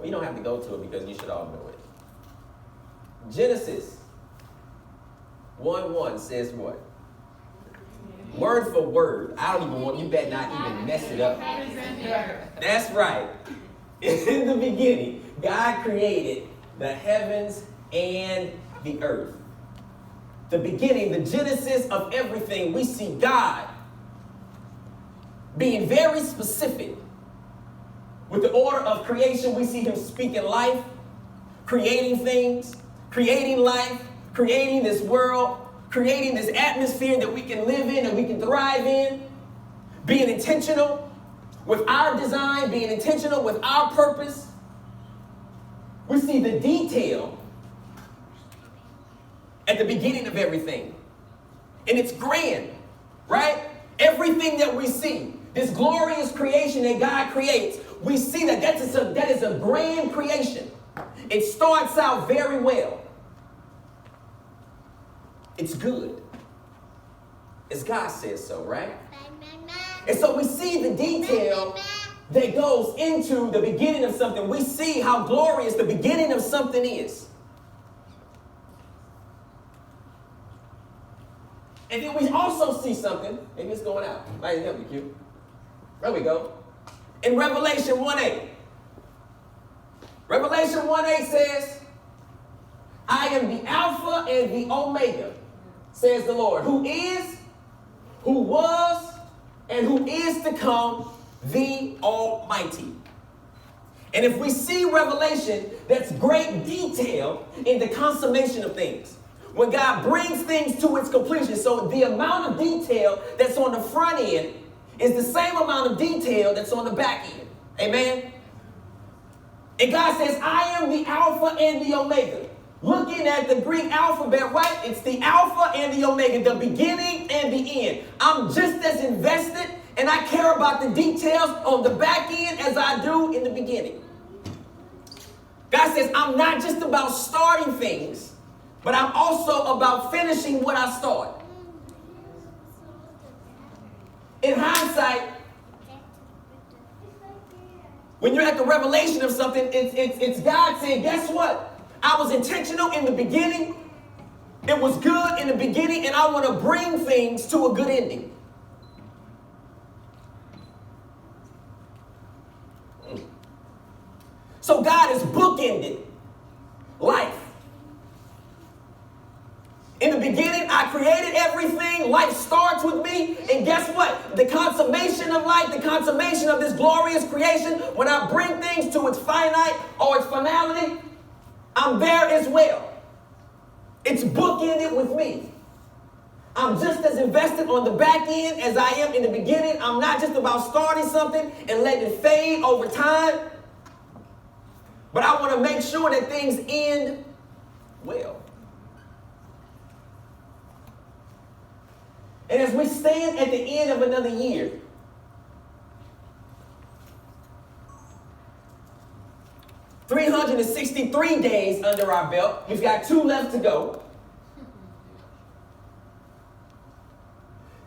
Well, you don't have to go to it because you should all know it. Genesis 1:1 says what? Word for word. I don't even want, you better not even mess it up. That's right. In the beginning, God created the heavens and the earth. The beginning, the genesis of everything, we see God being very specific. With the order of creation, we see him speaking life, creating things, creating life, creating this world, creating this atmosphere that we can live in and we can thrive in, being intentional with our design, being intentional with our purpose. We see the detail at the beginning of everything. And it's grand, right? Everything that we see, this glorious creation that God creates, we see that that is a grand creation. It starts out very well. It's good. As God says so, right? And so we see the detail that goes into the beginning of something. We see how glorious the beginning of something is. And then we also see something. Maybe it's going out. Might help you, Q. There we go. In Revelation 1:8. Revelation 1:8 says, I am the Alpha and the Omega, says the Lord, who is, who was, and who is to come, the Almighty. And if we see Revelation, that's great detail in the consummation of things. When God brings things to its completion. So the amount of detail that's on the front end is the same amount of detail that's on the back end. Amen? And God says, I am the Alpha and the Omega. Looking at the Greek alphabet, right? It's the Alpha and the Omega, the beginning and the end. I'm just as invested and I care about the details on the back end as I do in the beginning. God says, I'm not just about starting things, but I'm also about finishing what I start. In hindsight, when you're at the revelation of something, it's God saying, guess what? I was intentional in the beginning. It was good in the beginning, and I want to bring things to a good ending. So God has bookended life. In the beginning, I created everything. Life starts with me. And guess what? The consummation of life, the consummation of this glorious creation, when I bring things to its finite or its finality, I'm there as well. It's bookended with me. I'm just as invested on the back end as I am in the beginning. I'm not just about starting something and letting it fade over time. But I want to make sure that things end well. And as we stand at the end of another year, (363 days under our belt. We've got 2 left to go.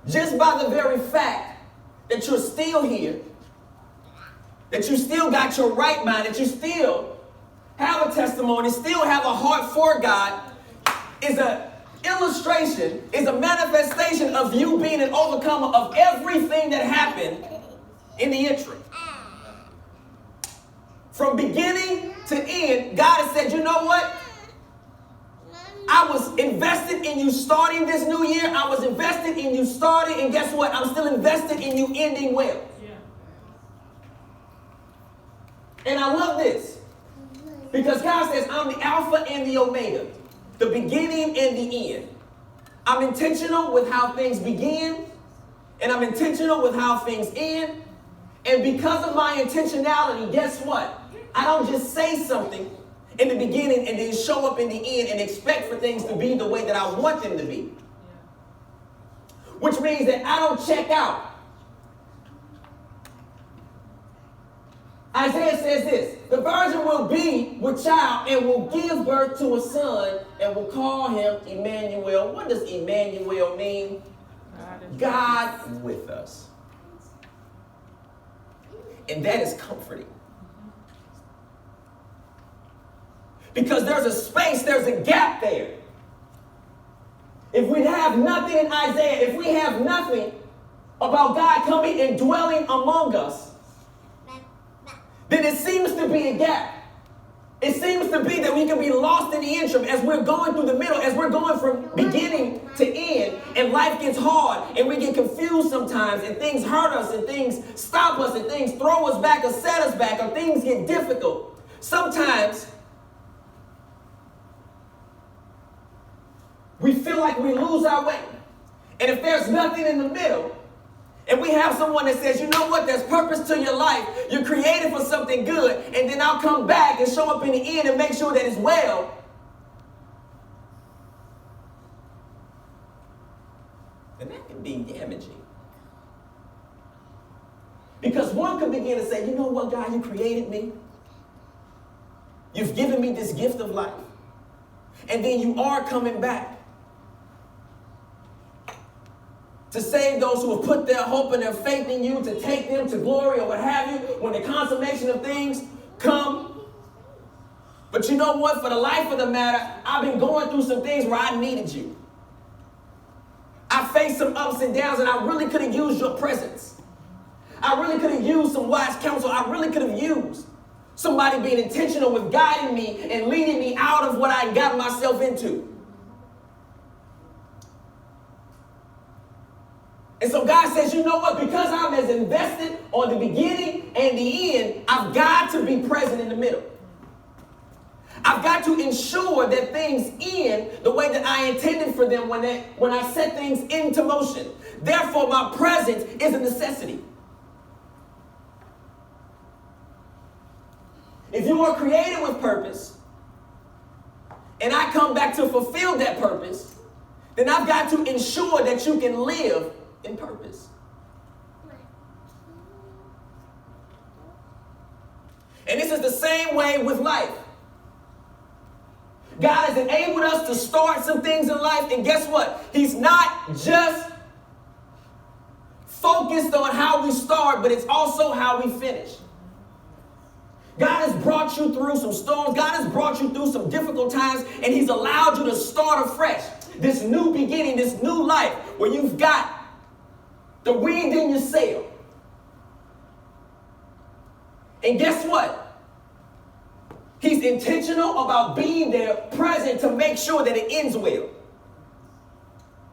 Just by the very fact that you're still here, that you still got your right mind, that you still have a testimony, still have a heart for God, is an illustration, is a manifestation of you being an overcomer of everything that happened in the interim. From beginning to end, God has said, you know what? I was invested in you starting this new year. I was invested in you starting. And guess what? I'm still invested in you ending well. Yeah. And I love this. Because God says, I'm the Alpha and the Omega. The beginning and the end. I'm intentional with how things begin. And I'm intentional with how things end. And because of my intentionality, guess what? I don't just say something in the beginning and then show up in the end and expect for things to be the way that I want them to be. Which means that I don't check out. Isaiah says this, the virgin will be with child and will give birth to a son and will call him Emmanuel. What does Emmanuel mean? God with us. And that is comforting. Because there's a space, there's a gap there. If we have nothing in Isaiah, if we have nothing about God coming and dwelling among us, then it seems to be a gap. It seems to be that we can be lost in the interim as we're going through the middle, as we're going from beginning to end, and life gets hard, and we get confused sometimes, and things hurt us, and things stop us, and things throw us back or set us back, or things get difficult. Sometimes we feel like we lose our way. And if there's nothing in the middle, and we have someone that says, you know what, there's purpose to your life, you're created for something good, and then I'll come back and show up in the end and make sure that it's well, then that can be damaging. Because one could begin to say, you know what, God, you created me. You've given me this gift of life. And then you are coming back to save those who have put their hope and their faith in you, to take them to glory or what have you, when the consummation of things come. But you know what? For the life of the matter, I've been going through some things where I needed you. I faced some ups and downs, and I really could have used your presence. I really could have used some wise counsel. I really could have used somebody being intentional with guiding me and leading me out of what I got myself into. And so God says, you know what? Because I'm as invested on the beginning and the end, I've got to be present in the middle. I've got to ensure that things end the way that I intended for them when I set things into motion. Therefore, my presence is a necessity. If you are created with purpose, and I come back to fulfill that purpose, then I've got to ensure that you can live in purpose. And this is the same way with life. God has enabled us to start some things in life, and guess what? He's not just focused on how we start, but it's also how we finish. God has brought you through some storms. God has brought you through some difficult times, and He's allowed you to start afresh. This new beginning, this new life, where you've got the wind in your sail. And guess what? He's intentional about being there, present, to make sure that it ends well.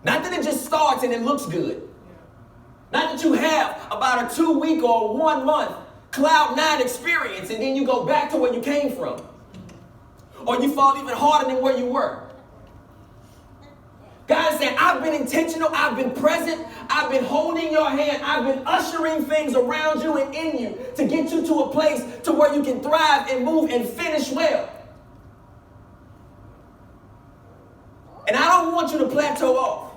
Not that it just starts and it looks good. Not that you have about a 2-week or 1 month cloud nine experience and then you go back to where you came from. Or you fall even harder than where you were. God is saying, I've been intentional, I've been present, I've been holding your hand, I've been ushering things around you and in you to get you to a place to where you can thrive and move and finish well. And I don't want you to plateau off.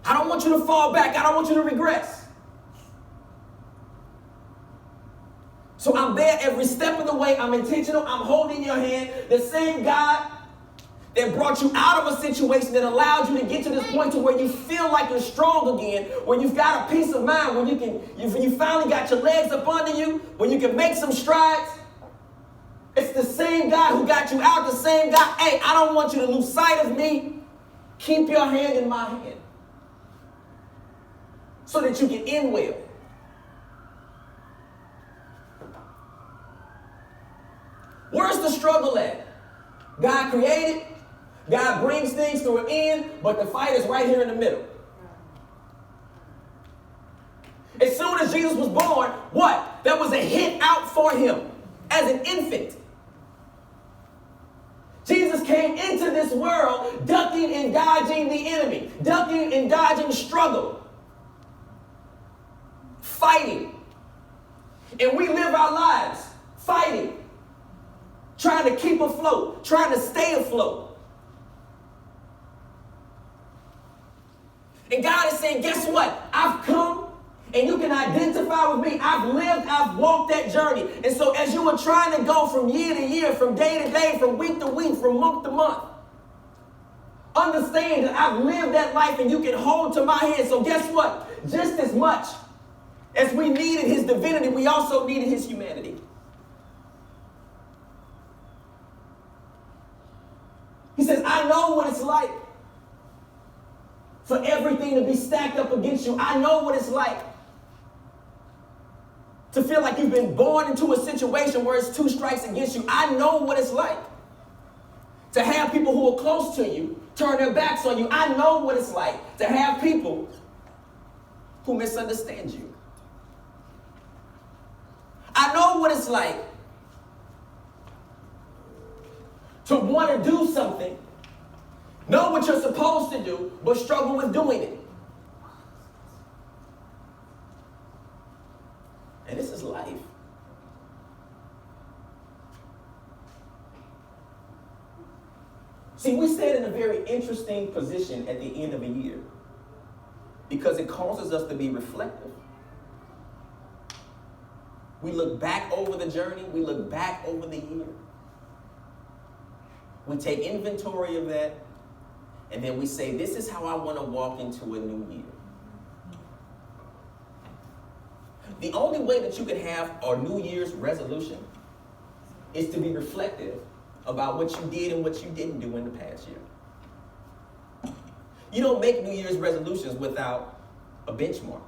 I don't want you to fall back. I don't want you to regress. So I'm there every step of the way. I'm intentional. I'm holding your hand. The same God that brought you out of a situation that allowed you to get to this point to where you feel like you're strong again, where you've got a peace of mind, where you finally got your legs up under you, where you can make some strides. It's the same God who got you out, the same God. Hey, I don't want you to lose sight of me. Keep your hand in my hand so that you can end well. Where's the struggle at? God created, God brings things to an end, but the fight is right here in the middle. As soon as Jesus was born, what? There was a hit out for him as an infant. Jesus came into this world ducking and dodging the enemy, ducking and dodging struggle, fighting. And we live our lives fighting, trying to keep afloat, trying to stay afloat. And God is saying, guess what? I've come and you can identify with me. I've lived, I've walked that journey. And so as you are trying to go from year to year, from day to day, from week to week, from month to month, understand that I've lived that life and you can hold to my hand. So guess what? Just as much As we needed his divinity, we also needed his humanity. He says, I know what it's like for everything to be stacked up against you. I know what it's like to feel like you've been born into a situation where it's two strikes against you. I know what it's like to have people who are close to you turn their backs on you. I know what it's like to have people who misunderstand you. I know what it's like to want to do something, know what you're supposed to do, but struggle with doing it. And this is life. See, we stand in a very interesting position at the end of a year because it causes us to be reflective. We look back over the journey. We look back over the year. We take inventory of that, and then we say, this is how I want to walk into a new year. The only way that you can have a New Year's resolution is to be reflective about what you did and what you didn't do in the past year. You don't make New Year's resolutions without a benchmark,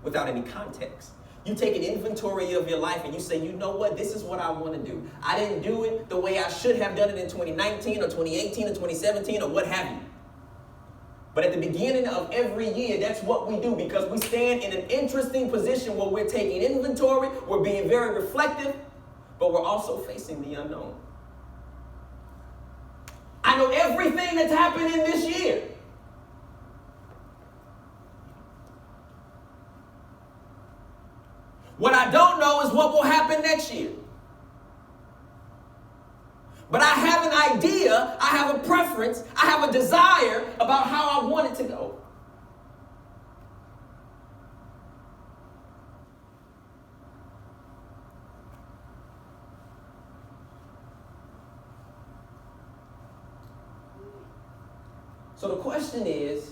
without any context. You take an inventory of your life and you say, you know what, this is what I want to do. I didn't do it the way I should have done it in 2019 or 2018 or 2017 or what have you. But at the beginning of every year, that's what we do because we stand in an interesting position where we're taking inventory, we're being very reflective, but we're also facing the unknown. I know everything that's happened in this year. What I don't know is what will happen next year. But I have an idea, I have a preference, I have a desire about how I want it to go. So the question is,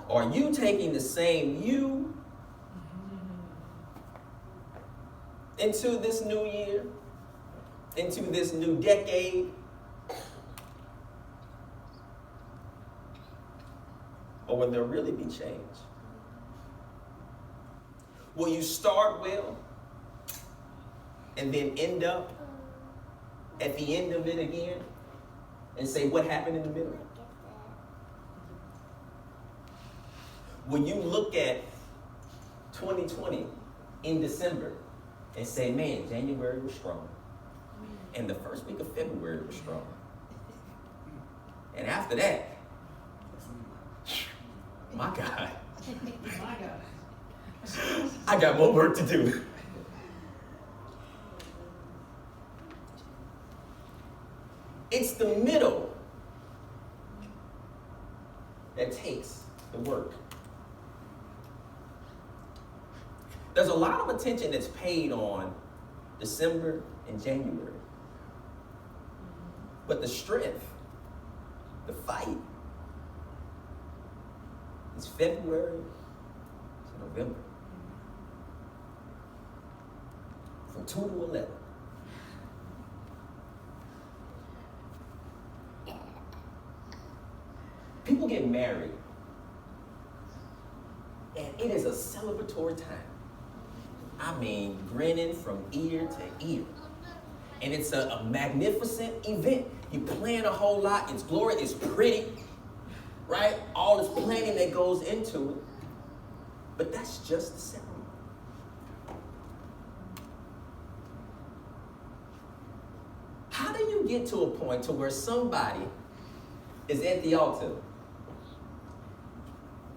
are you taking the same you into this new year, into this new decade? Or will there really be change? Will you start well and then end up at the end of it again and say, what happened in the middle? Will you look at 2020 in December and say, man, January was strong. And the first week of February was strong. And after that, my God, I got more work to do. It's the middle that takes the work. There's a lot of attention that's paid on December and January. But the strength, the fight, is February to November. From 2 to 11. People get married, and it is a celebratory time. I mean, grinning from ear to ear. And it's a magnificent event. You plan a whole lot. It's glorious. It's pretty, right? All this planning that goes into it. But that's just the ceremony. How do you get to a point to where somebody is at the altar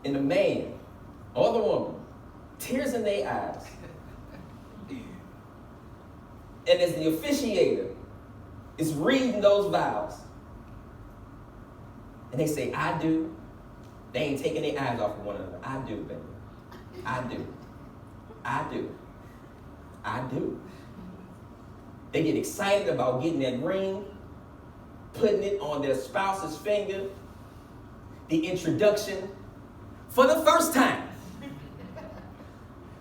and the man or the woman, tears in their eyes, and as the officiator is reading those vows, and they say, I do, they ain't taking their eyes off of one another. I do, baby. I do. I do. I do. They get excited about getting that ring, putting it on their spouse's finger, the introduction, for the first time.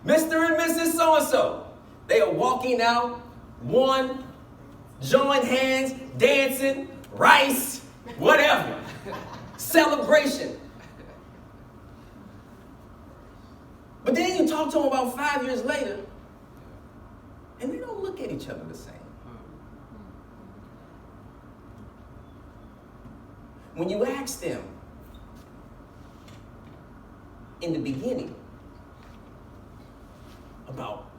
Mr. and Mrs. So-and-so. They are walking out, one, joined hands, dancing, rice, whatever. Celebration. But then you talk to them about 5 years later, and they don't look at each other the same. When you ask them in the beginning about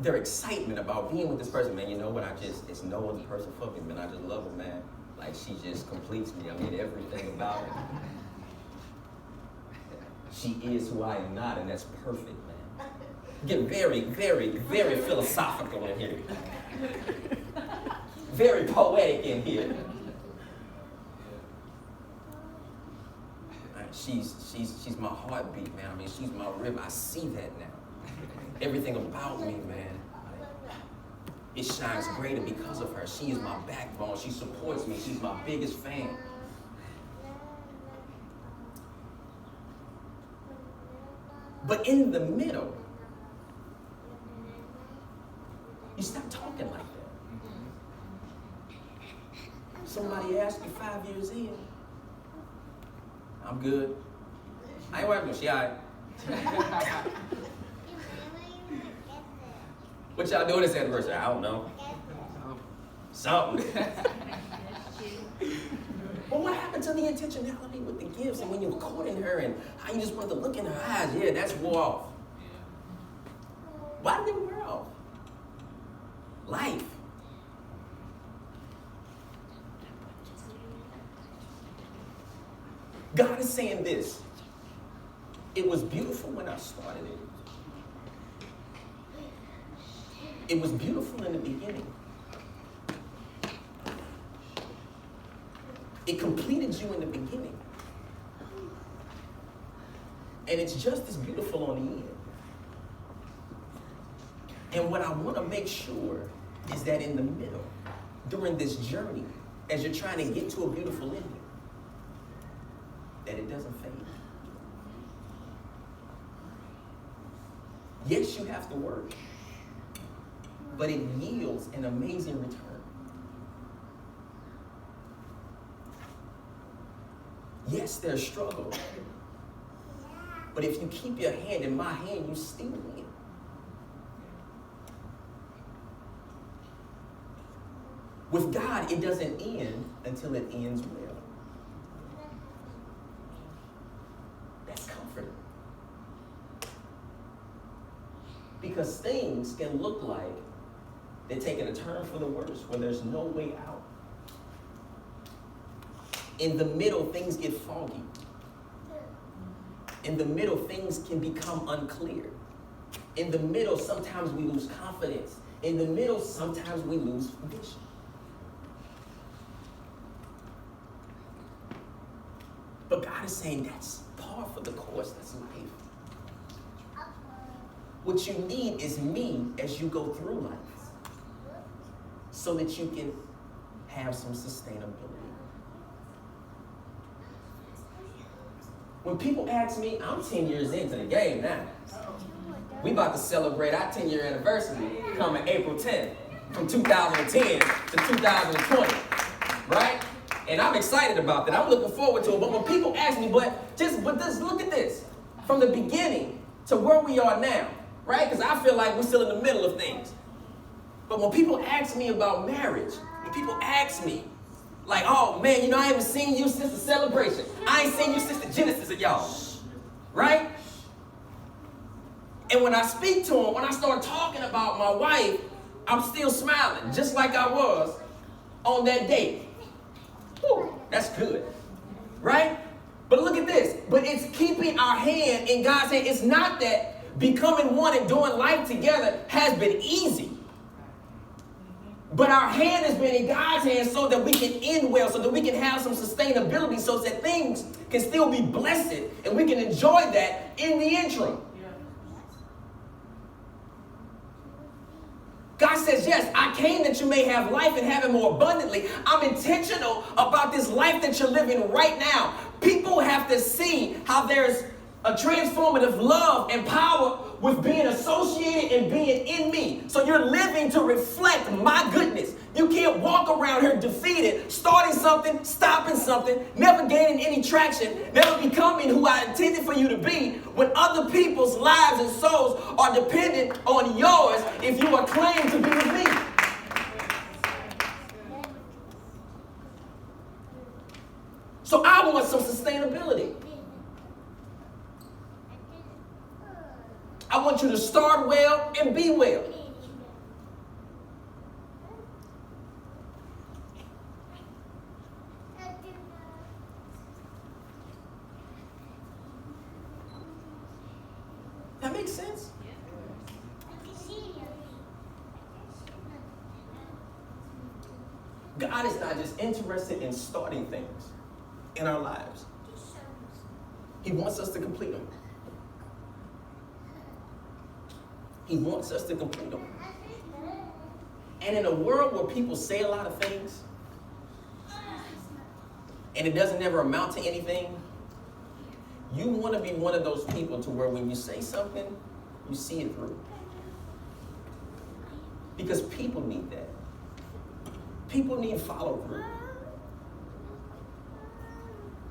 their excitement about being with this person, man, you know what, it's no other person for me, man, I just love her, man. Like, she just completes me. I mean, everything about her. She is who I am not, and that's perfect, man. Get very, very, very philosophical in here. Very poetic in here. She's my heartbeat, man. I mean, she's my rib. I see that now. Everything about me, man. It shines greater because of her. She is my backbone. She supports me. She's my biggest fan. But in the middle, you stop talking like that. Somebody asks you 5 years in, I'm good. I ain't working, she all right. What y'all doing this anniversary? I don't know. Something. But what happened to the intentionality with the gifts and when you were courting her and how you just wanted to look in her eyes? Yeah, that's wore off. Why did it wear off? Life. God is saying this. It was beautiful when I started it. It was beautiful in the beginning. It completed you in the beginning. And it's just as beautiful on the end. And what I want to make sure is that in the middle, during this journey, as you're trying to get to a beautiful ending, that it doesn't fade. Yes, you have to work, but it yields an amazing return. Yes, there's struggle, but if you keep your hand in my hand, you still win. With God, it doesn't end until it ends well. That's comforting. Because things can look like they're taking a turn for the worse, where there's no way out. In the middle, things get foggy. In the middle, things can become unclear. In the middle, sometimes we lose confidence. In the middle, sometimes we lose vision. But God is saying that's par for the course, that's life. What you need is me as you go through life so that you can have some sustainability. When people ask me, I'm 10 years into the game now. We about to celebrate our 10-year anniversary coming April 10th from 2010 to 2020, right? And I'm excited about that. I'm looking forward to it. But when people ask me, but just look at this. From the beginning to where we are now, right? Because I feel like we're still in the middle of things. But when people ask me about marriage, when people ask me, like, oh man, you know, I haven't seen you since the celebration. I ain't seen you since the Genesis of y'all, right? And when I speak to them, when I start talking about my wife, I'm still smiling, just like I was on that date. Whew, that's good, right? But look at this. But it's keeping our hand in God's hand. It's not that becoming one and doing life together has been easy. But our hand has been in God's hand so that we can end well, so that we can have some sustainability, so that things can still be blessed and we can enjoy that in the interim. God says, yes, I came that you may have life and have it more abundantly. I'm intentional about this life that you're living right now. People have to see how there's a transformative love and power with being associated and being in me. So you're living to reflect my goodness. You can't walk around here defeated, starting something, stopping something, never gaining any traction, never becoming who I intended for you to be when other people's lives and souls are dependent on yours if you are claimed to be with me. So I want some sustainability. I want you to start well and be well. That makes sense? God is not just interested in starting things in our lives. He wants us to complete them. He wants us to complete them. And in a world where people say a lot of things, and it doesn't ever amount to anything, you want to be one of those people to where when you say something, you see it through. Because people need that. People need follow through.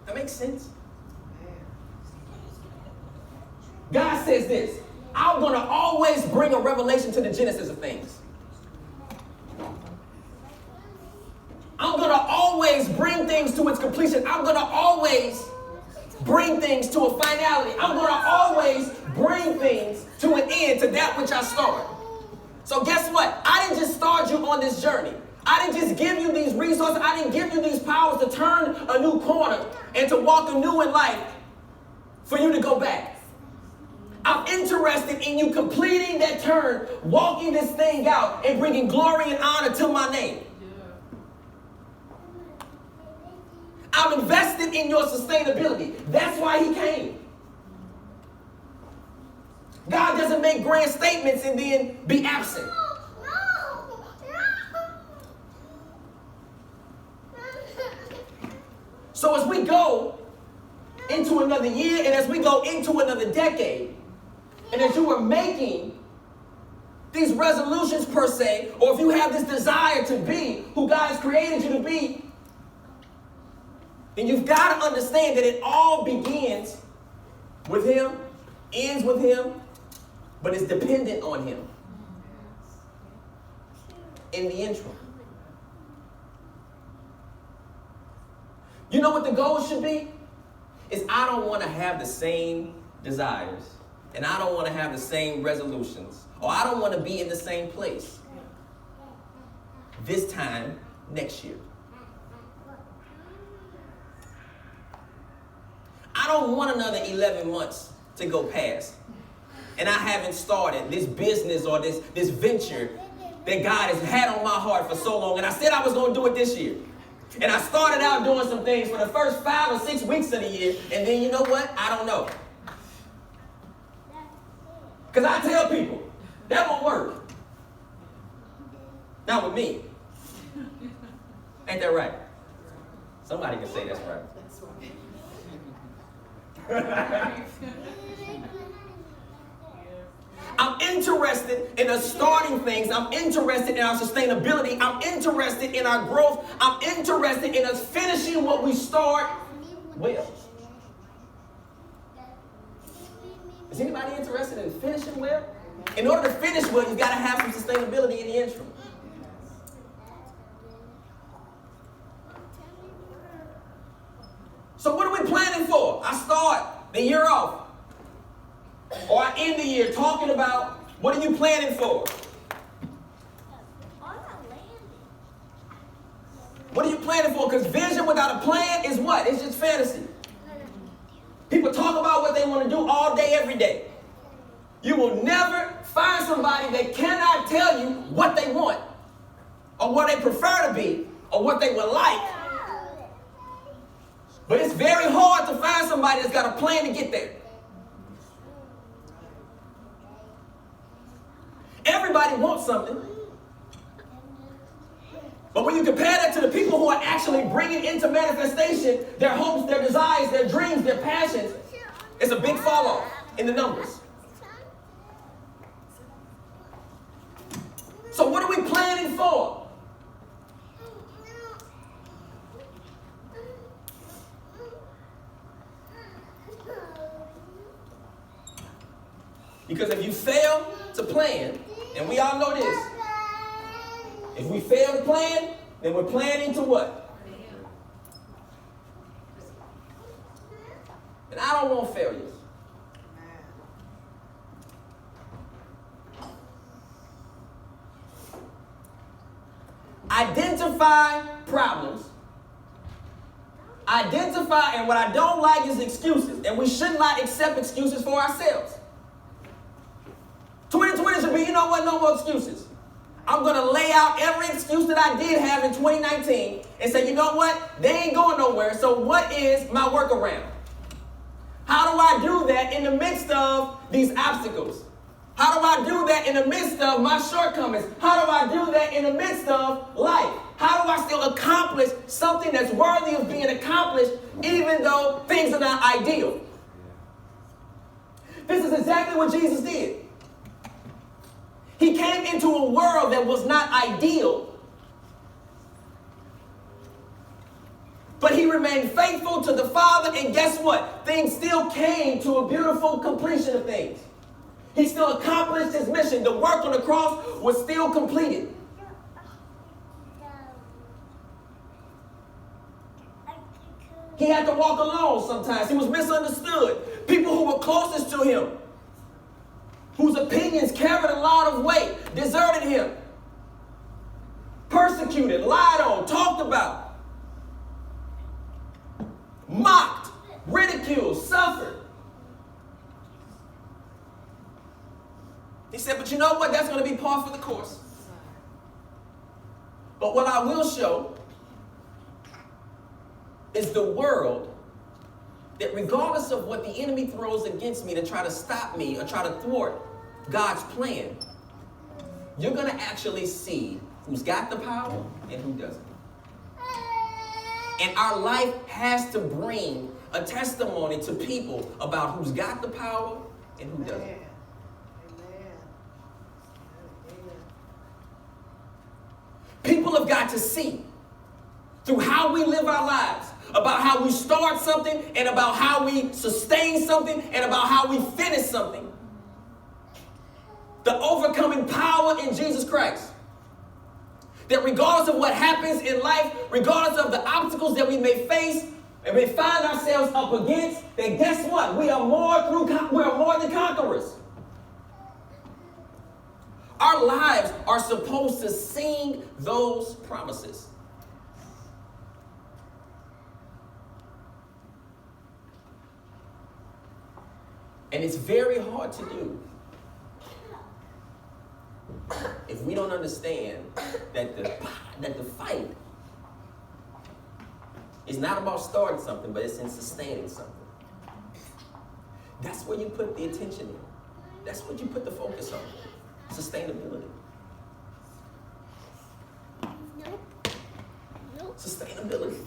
That makes sense? God says this: I'm going to always bring a revelation to the genesis of things. I'm going to always bring things to its completion. I'm going to always bring things to a finality. I'm going to always bring things to an end, to that which I started. So guess what? I didn't just start you on this journey. I didn't just give you these resources. I didn't give you these powers to turn a new corner and to walk anew in life for you to go back. I'm interested in you completing that turn, walking this thing out, and bringing glory and honor to my name. I'm invested in your sustainability. That's why he came. God doesn't make grand statements and then be absent. So as we go into another year and as we go into another decade, and as you are making these resolutions per se, or if you have this desire to be who God has created you to be, then you've got to understand that it all begins with him, ends with him, but is dependent on him in the interim. You know what the goal should be? Is I don't want to have the same desires, and I don't want to have the same resolutions, or I don't want to be in the same place this time next year. I don't want another 11 months to go past, and I haven't started this business or this venture that God has had on my heart for so long, and I said I was going to do it this year. And I started out doing some things for the first 5 or 6 weeks of the year, and then you know what? I don't know. Because I tell people, that won't work. Not with me. Ain't that right? Somebody can say that's right. I'm interested in us starting things. I'm interested in our sustainability. I'm interested in our growth. I'm interested in us finishing what we start well. Is anybody interested in finishing well? In order to finish well, you've got to have some sustainability in the interim. So what are we planning for? I start the year off. Or I end the year talking about what are you planning for? What are you planning for? Because vision without a plan is what? It's just fantasy. People talk about what they want to do all day, every day. You will never find somebody that cannot tell you what they want, or what they prefer to be, or what they would like. But it's very hard to find somebody that's got a plan to get there. Everybody wants something. But when you compare that to the people who are actually bringing into manifestation their hopes, their desires, their dreams, their passions, It's a big fall off in the numbers. So what are we planning for? Because if you fail to plan, and we all know this, if we fail to plan, then we're planning to what? And I don't want failures. Identify problems. Identify, and what I don't like is excuses. And we should not accept excuses for ourselves. 2020 should be, you know what, no more excuses. I'm going to lay out every excuse that I did have in 2019 and say, you know what, they ain't going nowhere, so what is my workaround? How do I do that in the midst of these obstacles? How do I do that in the midst of my shortcomings? How do I do that in the midst of life? How do I still accomplish something that's worthy of being accomplished even though things are not ideal? This is exactly what Jesus did. He came into a world that was not ideal, but he remained faithful to the Father, and guess what? Things still came to a beautiful completion of things. He still accomplished his mission. The work on the cross was still completed. He had to walk alone sometimes. He was misunderstood. People who were closest to him, whose opinions carried a lot of weight, deserted him. Persecuted, lied on, talked about, mocked, ridiculed, suffered. He said, but you know what? That's going to be par for the course. But what I will show is the world that regardless of what the enemy throws against me to try to stop me or try to thwart God's plan, you're going to actually see who's got the power and who doesn't. And our life has to bring a testimony to people about who's got the power and who doesn't. Amen. People have got to see through how we live our lives, about how we start something and about how we sustain something and about how we finish something. The overcoming power in Jesus Christ. That regardless of what happens in life, regardless of the obstacles that we may face and may find ourselves up against, then guess what? We are more than conquerors. Our lives are supposed to sing those promises. And it's very hard to do if we don't understand that the fight is not about starting something, but it's in sustaining something. That's where you put the attention in. That's what you put the focus on. Sustainability. Sustainability.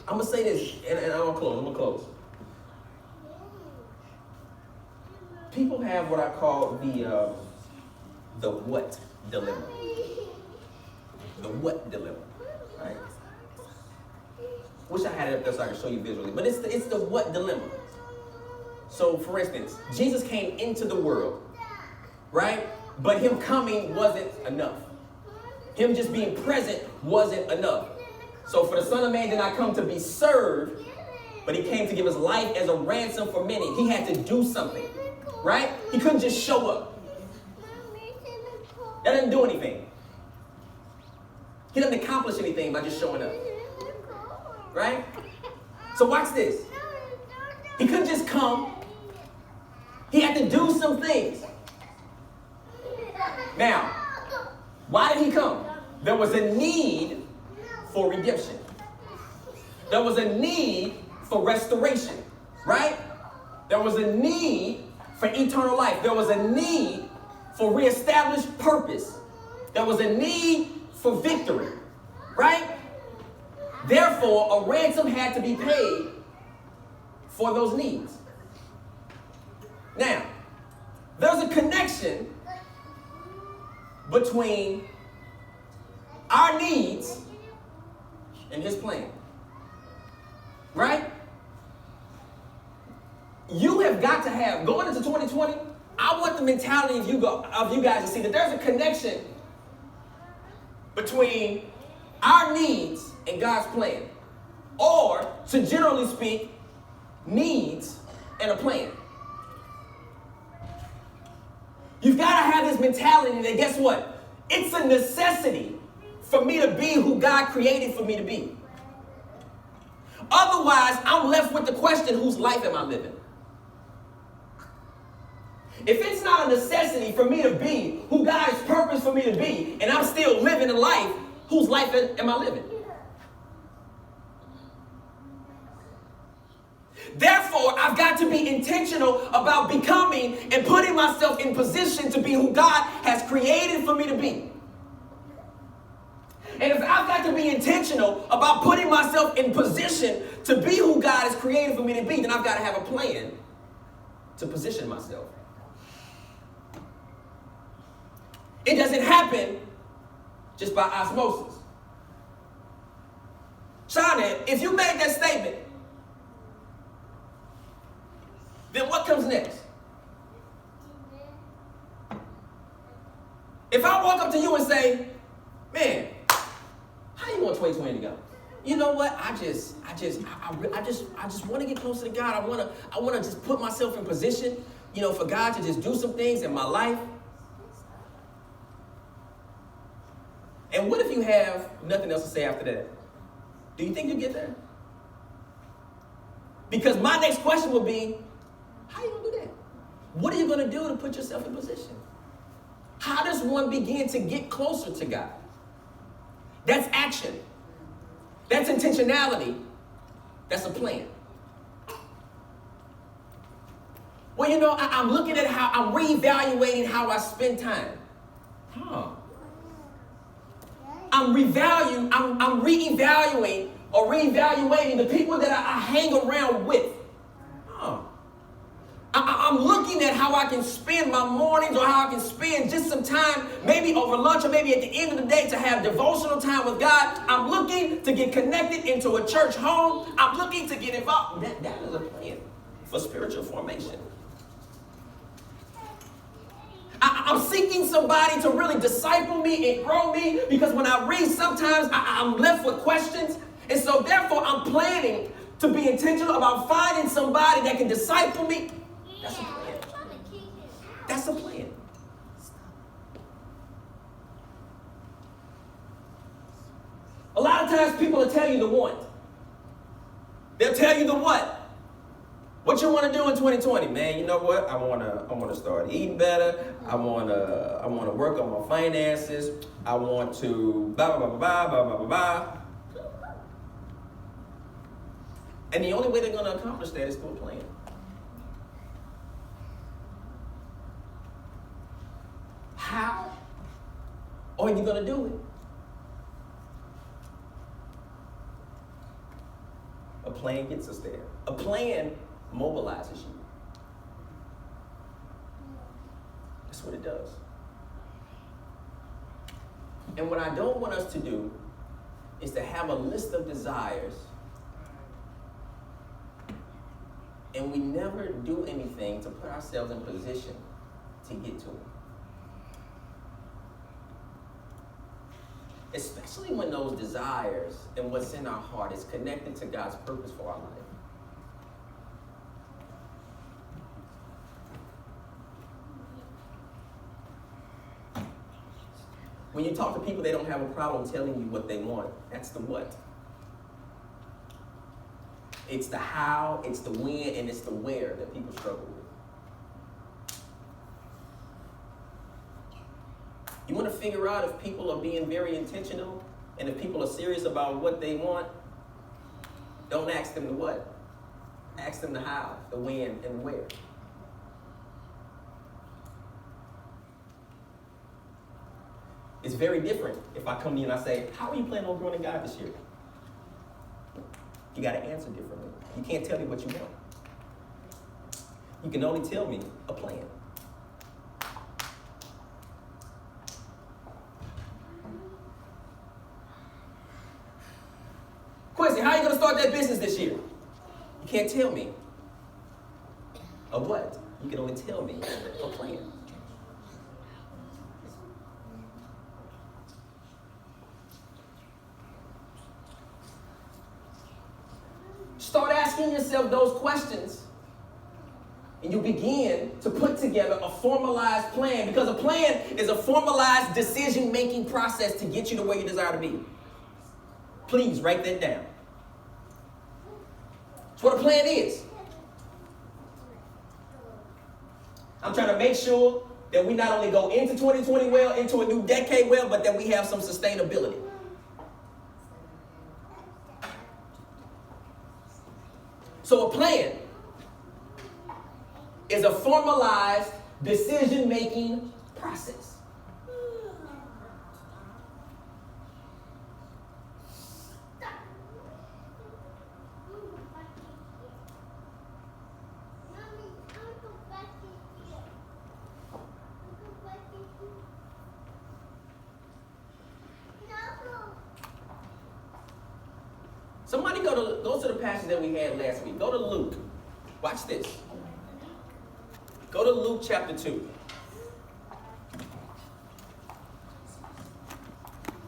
I'm going to say this, and I'm going to close. People have what I call the what dilemma. The what dilemma, right? Wish I had it up there so I could show you visually, but it's the what dilemma. So, for instance, Jesus came into the world, right? But him coming wasn't enough. Him just being present wasn't enough. So, for the Son of Man did not come to be served, but he came to give his life as a ransom for many. He had to do something. Right? He couldn't just show up. That doesn't do anything. He doesn't accomplish anything by just showing up. Right? So watch this. He couldn't just come. He had to do some things. Now, why did he come? There was a need for redemption. There was a need for restoration. Right? There was a need for eternal life. There was a need for reestablished purpose. There was a need for victory, right? Therefore, a ransom had to be paid for those needs. Now, there's a connection between our needs and his plan. Right? You have got to have, going into 2020, I want the mentality of you guys to see that there's a connection between our needs and God's plan. Or, to generally speak, needs and a plan. You've got to have this mentality that, guess what? It's a necessity for me to be who God created for me to be. Otherwise, I'm left with the question, whose life am I living? If it's not a necessity for me to be who God has purposed for me to be, and I'm still living a life, whose life am I living? Therefore, I've got to be intentional about becoming and putting myself in position to be who God has created for me to be. And if I've got to be intentional about putting myself in position to be who God has created for me to be, then I've got to have a plan to position myself. It doesn't happen just by osmosis. Shauna, if you made that statement, then what comes next? If I walk up to you and say, man, how you want 2020 to go? You know what? I just want to get closer to God. I want to just put myself in position, for God to just do some things in my life. And what if you have nothing else to say after that? Do you think you get there? Because my next question would be, how are you going to do that? What are you going to do to put yourself in position? How does one begin to get closer to God? That's action. That's intentionality. That's a plan. Well, I'm looking at how I'm reevaluating how I spend time. I'm reevaluating or reevaluating the people that I hang around with. I'm looking at how I can spend my mornings or how I can spend just some time, maybe over lunch or maybe at the end of the day to have devotional time with God. I'm looking to get connected into a church home. I'm looking to get involved. That is a plan for spiritual formation. I'm seeking somebody to really disciple me and grow me, because when I read, sometimes I'm left with questions. And so therefore, I'm planning to be intentional about finding somebody that can disciple me. That's a plan. That's a plan. A lot of times people will tell you the want. They'll tell you the what. What you want to do in 2020, man? You know what? I want to start eating better. I want to work on my finances. I want to blah blah blah blah blah blah blah blah. And the only way they're going to accomplish that is through a plan. How are you going to do it? A plan gets us there. A plan mobilizes you. That's what it does. And what I don't want us to do is to have a list of desires and we never do anything to put ourselves in position to get to them. Especially when those desires and what's in our heart is connected to God's purpose for our life. When you talk to people, they don't have a problem telling you what they want. That's the what. It's the how, it's the when, and it's the where that people struggle with. You want to figure out if people are being very intentional and if people are serious about what they want? Don't ask them the what. Ask them the how, the when, and the where. It's very different if I come to you and I say, how are you planning on growing in God this year? You got to answer differently. You can't tell me what you want. You can only tell me a plan. Quincy, how are you going to start that business this year? You can't tell me a what. You can only tell me a plan. Start asking yourself those questions, and you begin to put together a formalized plan, because a plan is a formalized decision-making process to get you to where you desire to be. Please write that down. That's what a plan is. I'm trying to make sure that we not only go into 2020 well, into a new decade well, but that we have some sustainability. So a plan is a formalized decision-making process. Somebody go to the passage that we had last week. Go to Luke. Watch this. Go to Luke chapter 2.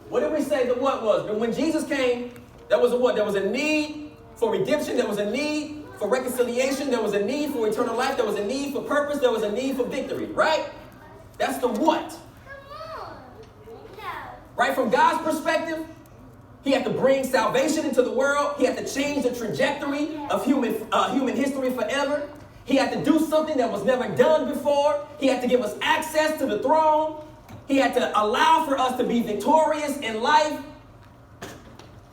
What did we say the what was? But when Jesus came, there was a what? There was a need for redemption. There was a need for reconciliation. There was a need for eternal life. There was a need for purpose. There was a need for victory, right? That's the what. Right? From God's perspective, he had to bring salvation into the world. He had to change the trajectory of human history forever. He had to do something that was never done before. He had to give us access to the throne. He had to allow for us to be victorious in life.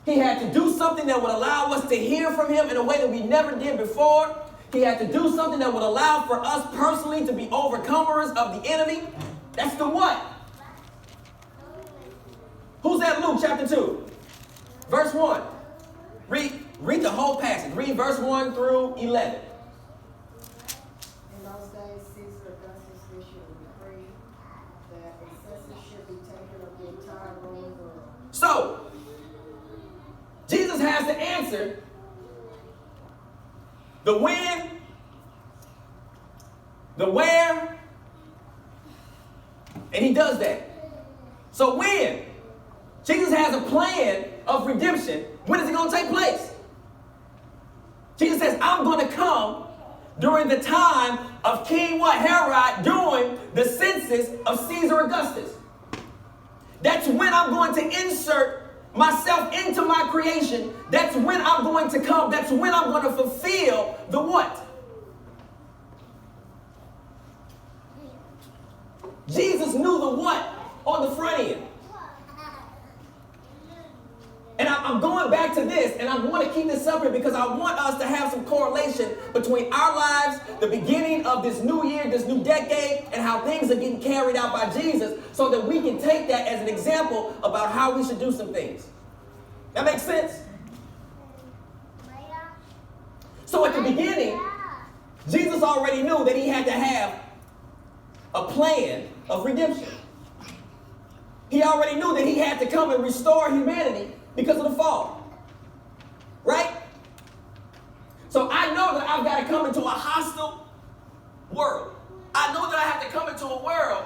He had to do something that would allow us to hear from him in a way that we never did before. He had to do something that would allow for us personally to be overcomers of the enemy. That's the what. Who's that? Luke chapter 2. Verse 1. Read the whole passage. Read verse 1 through 11. In those days, Caesar Augustus issued a decree that a census should be taken of the entire Roman world. So, Jesus has to answer the when, the where, and he does that. So when? Jesus has a plan of redemption. When is it going to take place? Jesus says, I'm going to come during the time of King Herod, during the census of Caesar Augustus. That's when I'm going to insert myself into my creation. That's when I'm going to come. That's when I'm going to fulfill the what? Jesus knew the what on the front end. And I'm going back to this, and I want to keep this separate because I want us to have some correlation between our lives, the beginning of this new year, this new decade, and how things are getting carried out by Jesus, so that we can take that as an example about how we should do some things. That makes sense? So at the beginning, Jesus already knew that he had to have a plan of redemption. He already knew that he had to come and restore humanity because of the fall. Right? So I know that I've got to come into a hostile world. I know that I have to come into a world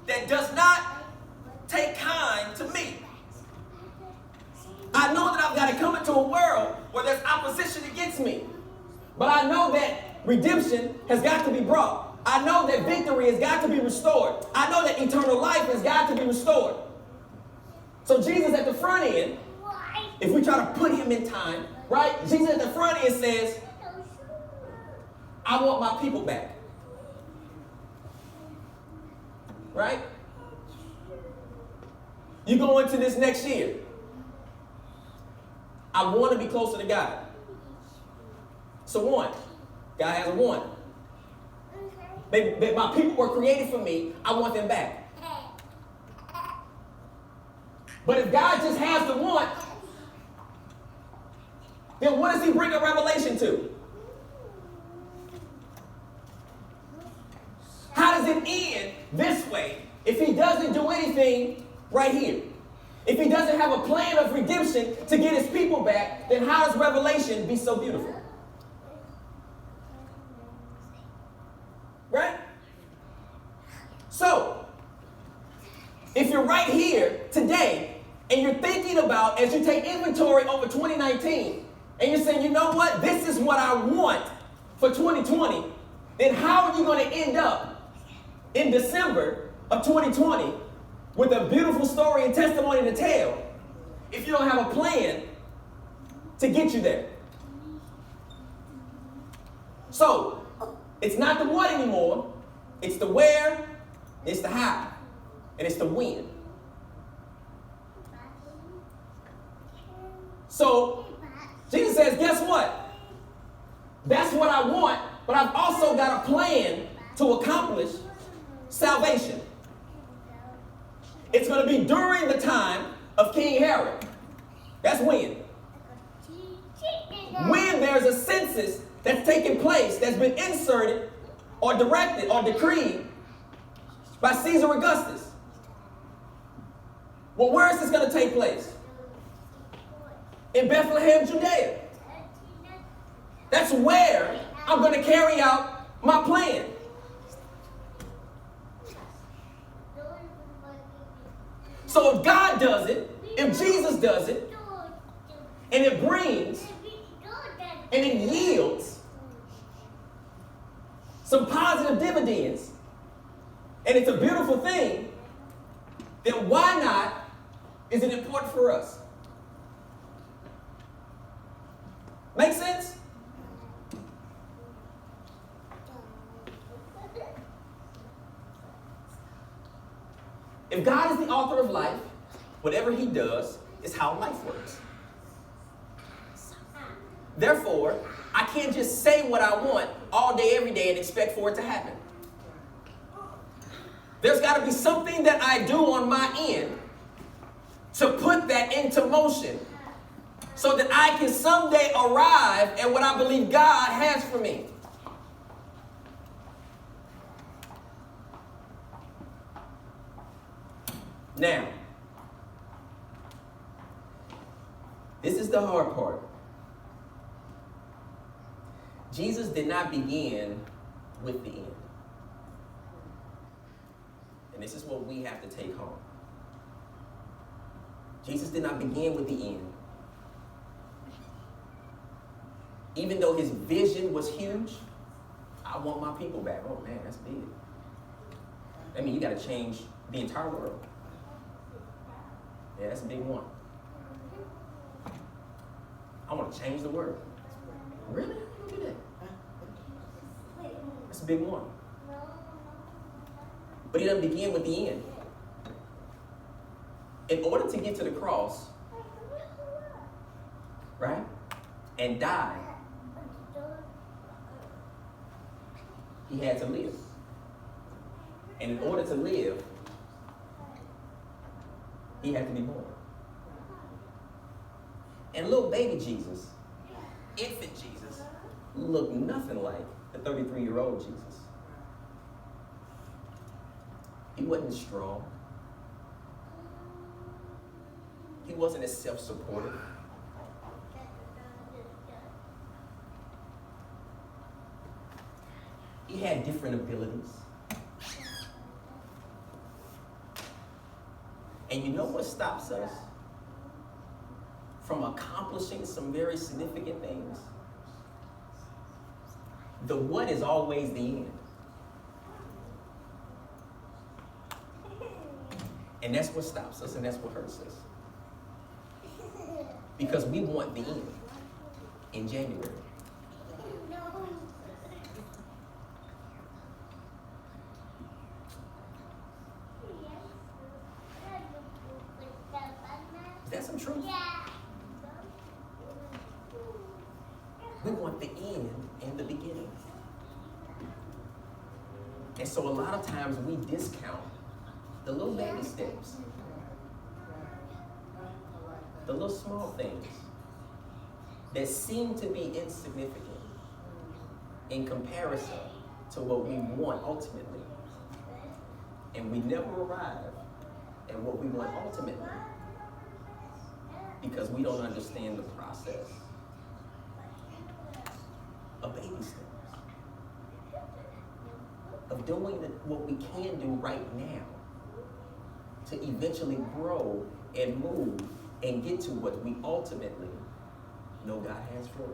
that does not take kind to me. I know that I've got to come into a world where there's opposition against me. But I know that redemption has got to be brought. I know that victory has got to be restored. I know that eternal life has got to be restored. So Jesus at the front end, if we try to put him in time, right? Jesus at the front end says, I want my people back. Right? You go into this next year. I want to be closer to God. So one. God has a one. My people were created for me. I want them back. But if God just has the want, then what does he bring a revelation to? doesn't end this way, if he doesn't do anything right here, if he doesn't have a plan of redemption to get his people back, then how does Revelation be so beautiful? Right? So, if you're right here today and you're thinking about, as you take inventory over 2019, and you're saying, you know what, this is what I want for 2020, then how are you going to end up in December of 2020 with a beautiful story and testimony to tell if you don't have a plan to get you there? So, it's not the what anymore, it's the where, it's the how, and it's the when. So, Jesus says, guess what? That's what I want, but I've also got a plan to accomplish salvation. It's going to be during the time of King Herod. That's when. When there's a census that's taking place, that's been inserted or directed or decreed by Caesar Augustus. Well, where is this going to take place? In Bethlehem, Judea. That's where I'm going to carry out my plan. So if God does it, if Jesus does it, and it brings, and it yields some positive dividends, and it's a beautiful thing, then why not is it important for us? Make sense? If God is the author of life, whatever he does is how life works. Therefore, I can't just say what I want all day, every day, and expect for it to happen. There's got to be something that I do on my end to put that into motion so that I can someday arrive at what I believe God has for me. Now, this is the hard part. Jesus did not begin with the end. And this is what we have to take home. Jesus did not begin with the end. Even though his vision was huge, I want my people back. Oh man, that's big. I mean, you got to change the entire world. Yeah, that's a big one. I want to change the world. Really? Look at that. That's a big one. But he doesn't begin with the end. In order to get to the cross, right, and die, he had to live. And in order to live, he had to be born. And little baby Jesus, infant Jesus, looked nothing like the 33-year-old Jesus. He wasn't strong. He wasn't as self-supportive. He had different abilities. And you know what stops us from accomplishing some very significant things? The what is always the end. And that's what stops us, and that's what hurts us. Because we want the end in January. Is that some truth? We want the end in the beginning. And so a lot of times we discount the little baby steps, the little small things that seem to be insignificant in comparison to what we want ultimately And we never arrive at what we want ultimately because we don't understand the process of baby steps, of doing what we can do right now to eventually grow and move and get to what we ultimately know God has for us.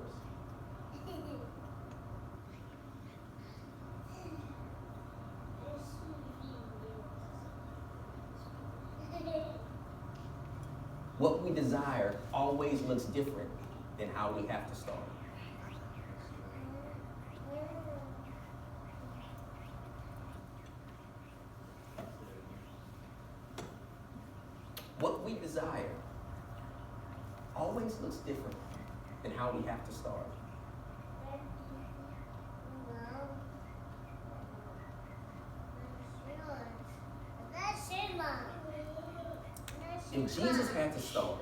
What we desire always looks different than how we have to start. What we desire always looks different than how we have to start. If Jesus had to start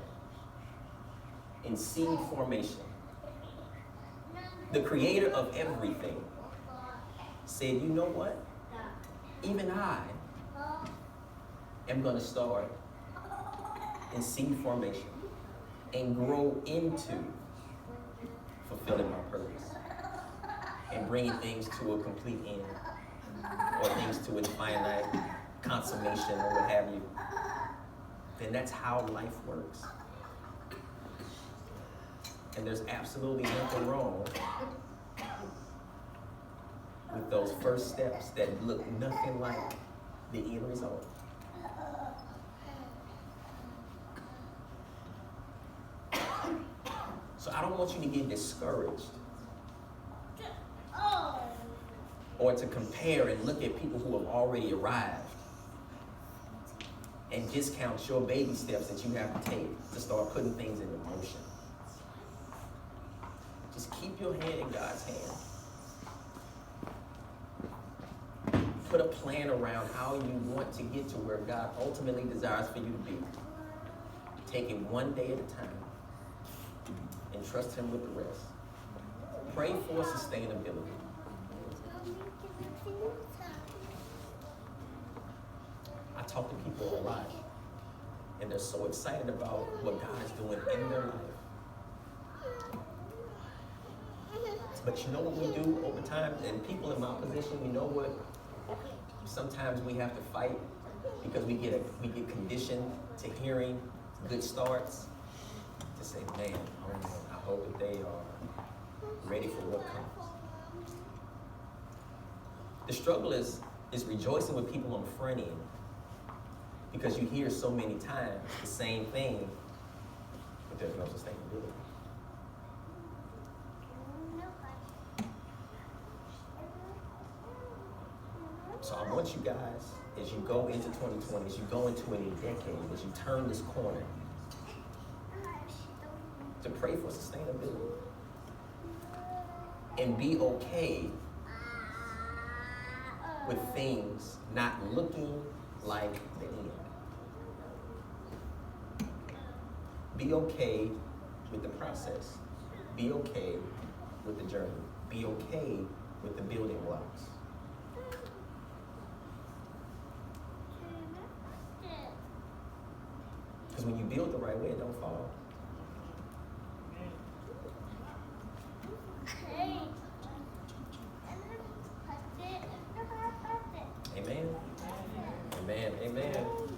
in seed formation, the creator of everything said, you know what? Even I am going to start in seed formation and grow into fulfilling my purpose and bringing things to a complete end or things to its finite consummation or what have you. Then that's how life works. And there's absolutely nothing wrong with those first steps that look nothing like the end result. So I don't want you to get discouraged or to compare and look at people who have already arrived and discount your baby steps that you have to take to start putting things into motion. Just keep your hand in God's hand. Put a plan around how you want to get to where God ultimately desires for you to be. Take it one day at a time and trust Him with the rest. Pray for sustainability. I talk to people a lot, and they're so excited about what God is doing in their life. But you know what we do over time? And people in my position, you know what? Sometimes we have to fight because we get conditioned to hearing good starts to say, man, I hope that they are ready for what comes. The struggle is rejoicing with people on the front end because you hear so many times the same thing, but there's no sustainability. So I want you guys, as you go into 2020, as you go into a new decade, as you turn this corner, to pray for sustainability and be okay with things not looking like the end. Be okay with the process. Be okay with the journey. Be okay with the building blocks. Because when you build the right way, it don't fall. Amen. Amen. Amen.